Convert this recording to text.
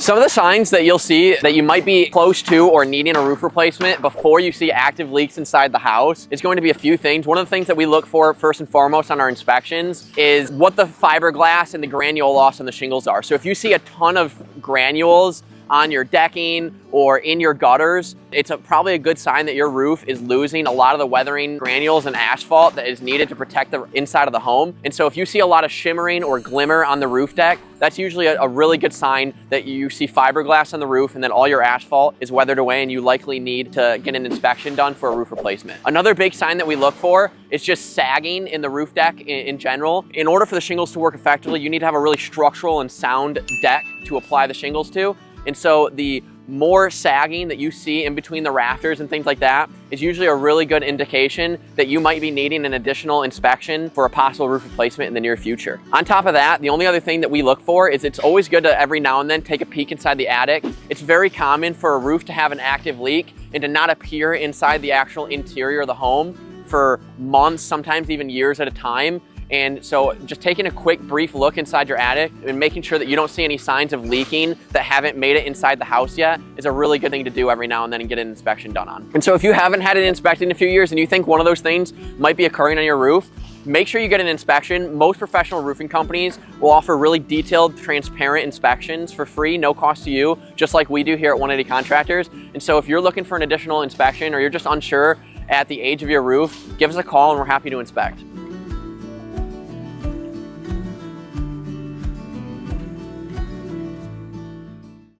Some of the signs that you'll see that you might be close to or needing a roof replacement before you see active leaks inside the house is going to be a few things. One of the things that we look for first and foremost on our inspections is what the fiberglass and the granule loss on the shingles are. So if you see a ton of granules on your decking or in your gutters, it's probably a good sign that your roof is losing a lot of the weathering granules and asphalt that is needed to protect the inside of the home. And so if you see a lot of shimmering or glimmer on the roof deck, that's usually a really good sign that you see fiberglass on the roof and then all your asphalt is weathered away and you likely need to get an inspection done for a roof replacement. Another big sign that we look for is just sagging in the roof deck in general. In order for the shingles to work effectively, you need to have a really structural and sound deck to apply the shingles to. And so the more sagging that you see in between the rafters and things like that is usually a really good indication that you might be needing an additional inspection for a possible roof replacement in the near future. On top of that, the only other thing that we look for is it's always good to every now and then take a peek inside the attic. It's very common for a roof to have an active leak and to not appear inside the actual interior of the home for months, sometimes even years at a time. And so just taking a quick brief look inside your attic and making sure that you don't see any signs of leaking that haven't made it inside the house yet is a really good thing to do every now and then and get an inspection done on. And so if you haven't had it inspected in a few years and you think one of those things might be occurring on your roof, make sure you get an inspection. Most professional roofing companies will offer really detailed, transparent inspections for free, no cost to you, just like we do here at 180 Contractors. And so if you're looking for an additional inspection or you're just unsure at the age of your roof, give us a call and we're happy to inspect.